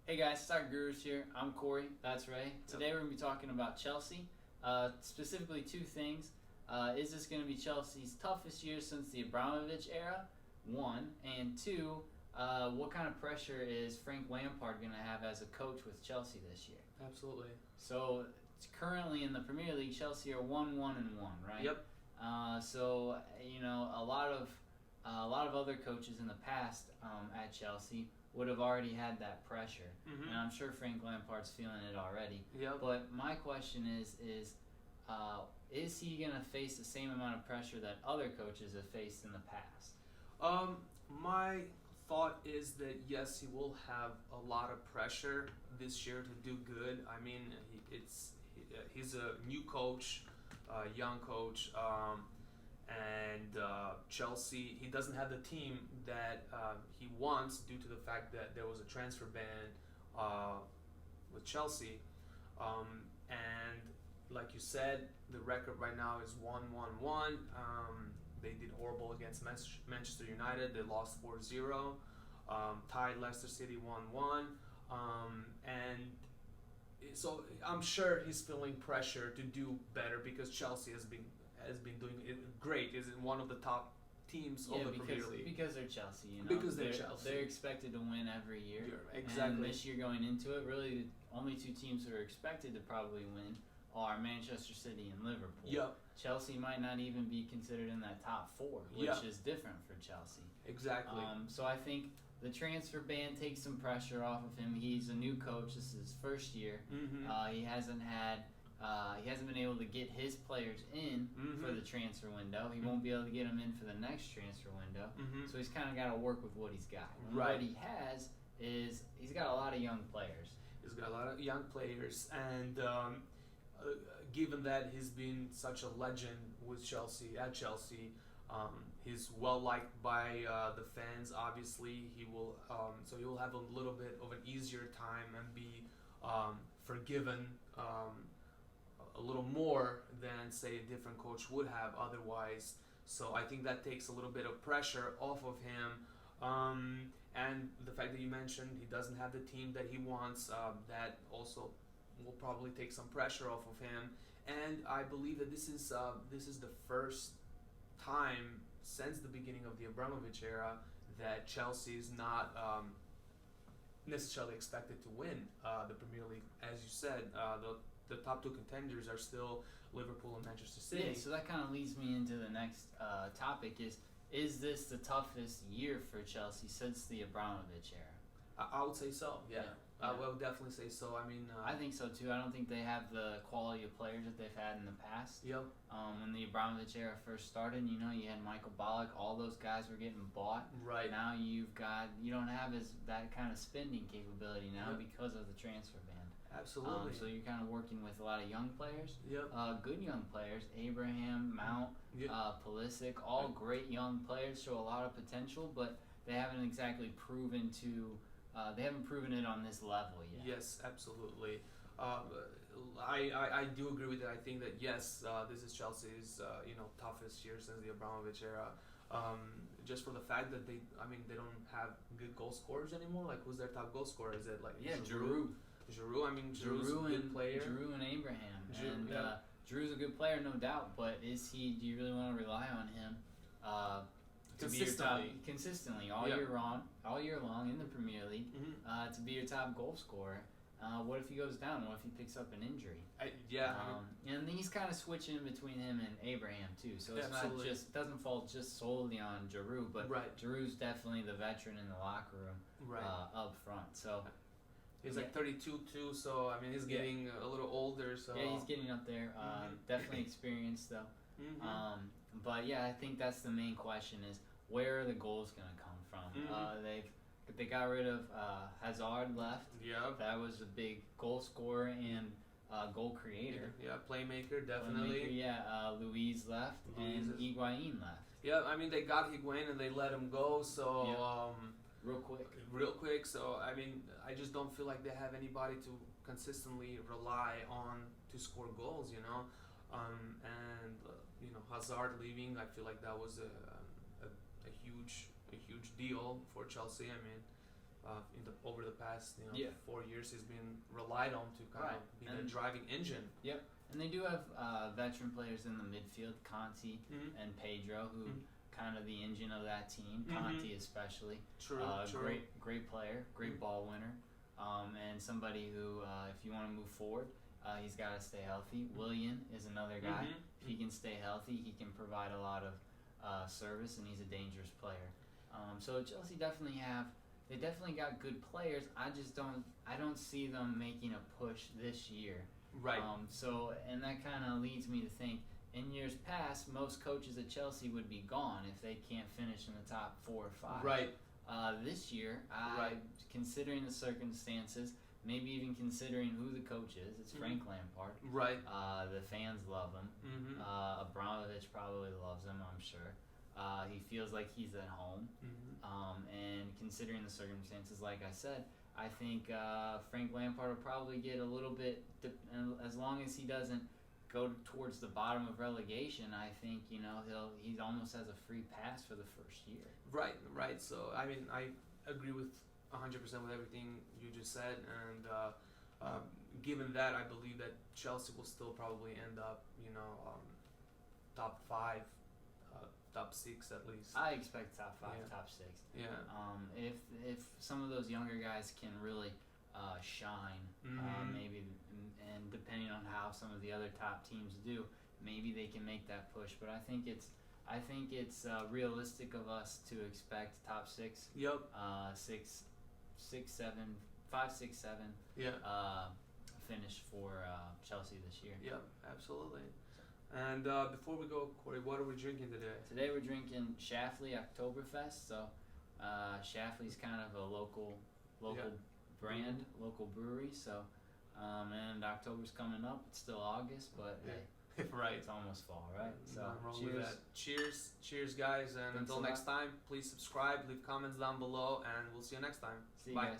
Hey guys, Stock Gurus here. I'm Corey. That's Ray. Today we're going to be talking about Chelsea. Specifically two things. Is this going to be Chelsea's toughest year since the Abramovich era? One. And two, what kind of pressure is Frank Lampard going to have as a coach with Chelsea this year? Absolutely. So currently in the Premier League, Chelsea are 1-1-1, right? Yep. So a lot of other coaches in the past at Chelsea would have already had that pressure, Mm-hmm. and I'm sure Frank Lampard's feeling it already. Yep. But my question is he gonna face the same amount of pressure that other coaches have faced in the past? My thought is that yes, he will have a lot of pressure this year to do good. I mean, he's a new coach, young coach, and Chelsea. He doesn't have the team that he wants due to the fact that there was a transfer ban with Chelsea, and like you said, the record right now is 1-1-1. They did horrible against Manchester United. They lost 4-0. Tied Leicester City 1-1. And so I'm sure he's feeling pressure to do better because Chelsea has been doing it great. Is one of the top teams of the Premier League. Because they're Chelsea, Because they're Chelsea. They're expected to win every year. Exactly. And this year going into it, really the only two teams that are expected to probably win are Manchester City and Liverpool. Yep. Chelsea might not even be considered in that top four, which is different for Chelsea. Exactly. So I think the transfer ban takes some pressure off of him. He's a new coach. This is his first year. Mm-hmm. He hasn't been able to get his players in for the transfer window. He won't be able to get them in for the next transfer window. Mm-hmm. So he's kind of got to work with what he's got. And Right. what he has is he's got a lot of young players. He's got a lot of young players, and given that he's been such a legend with Chelsea, he's well liked by the fans. Obviously, he will have a little bit of an easier time and be forgiven a little more than say a different coach would have otherwise. So I think that takes a little bit of pressure off of him. And the fact that you mentioned he doesn't have the team that he wants, that also will probably take some pressure off of him. And I believe that this is the first time since the beginning of the Abramovich era that Chelsea is not necessarily expected to win the Premier League. As you said, the top two contenders are still Liverpool and Manchester City. Yeah, so that kind of leads me into the next topic is this the toughest year for Chelsea since the Abramovich era? I would say so, yeah. Yeah. I would definitely say so. I mean, I think so too. I don't think they have the quality of players that they've had in the past. Yep. When the Abramovich era first started, you had Michael Ballack, all those guys were getting bought. Right. Now you don't have that kind of spending capability now because of the transfer ban. Absolutely. So you're kind of working with a lot of young players. Yep. Good young players. Abraham, Mount, Yep. Pulisic, all great young players, show a lot of potential, but they haven't exactly proven it on this level yet. Yes, absolutely. I do agree with that. I think that yes, this is Chelsea's toughest year since the Abramovich era. Just for the fact that they don't have good goal scorers anymore. Like, who's their top goal scorer? Is it like Giroud? Giroud. I mean, Giroud's a good player. Giroud and Abraham. Yeah. Giroud's a good player, no doubt. But do you really want to rely on him to be your top consistently all year long in the Premier League to be your top goal scorer? What if he goes down? What if he picks up an injury? And he's kind of switching between him and Abraham too. So it's Absolutely. it doesn't fall just solely on Giroud, but Right. Giroud's definitely the veteran in the locker room Right. up front. So He's like 32 too, so I mean he's getting a little older. So yeah, he's getting up there. Definitely experienced though. But yeah, I think that's the main question: is where are the goals going to come from? They got rid of Hazard left. Yeah. That was a big goal scorer and goal creator. Yeah, playmaker definitely. Luiz left and Higuain left. Yeah, I mean they got Higuain and they let him go. So real quick. So I mean, I just don't feel like they have anybody to consistently rely on to score goals. Hazard leaving, I feel like that was a huge deal for Chelsea. I mean, over the past 4 years, he's been relied on to kind of be the driving engine. Yep. And they do have veteran players in the midfield, Conti and Pedro, who kind of the engine of that team. Conti especially. True. Great player, great ball winner, and somebody who, if you want to move forward, he's got to stay healthy. Willian is another guy. If he can stay healthy, he can provide a lot of service, and he's a dangerous player. So Chelsea definitely got good players. I don't see them making a push this year. Right. And that kind of leads me to think, in years past, most coaches at Chelsea would be gone if they can't finish in the top 4 or 5. Right. This year, considering the circumstances, maybe even considering who the coach is, it's Frank Lampard. Right. The fans love him. Abramovich probably loves him, I'm sure. He feels like he's at home. And considering the circumstances, like I said, I think Frank Lampard will probably get a little bit, as long as he doesn't go towards the bottom of relegation, I think, he almost has a free pass for the first year. Right. So, I mean, I agree with 100% with everything you just said, and given that, I believe that Chelsea will still probably end up, top 5, top 6 at least. I expect top 5, top 6. Yeah. If some of those younger guys can really shine, maybe, and depending on how some of the other top teams do, maybe they can make that push. But I think it's realistic of us to expect top 6. Yep. 5, 6, 7. Yeah. Finish for Chelsea this year. Yep, absolutely. And before we go, Corey, what are we drinking today? Today we're drinking Schlafly Oktoberfest. So Schlafly's kind of a local brand, local brewery. So and October's coming up. It's still August, but hey, right, it's almost fall, right? So cheers, guys, and until next time, please subscribe, leave comments down below, and we'll see you next time. See you guys.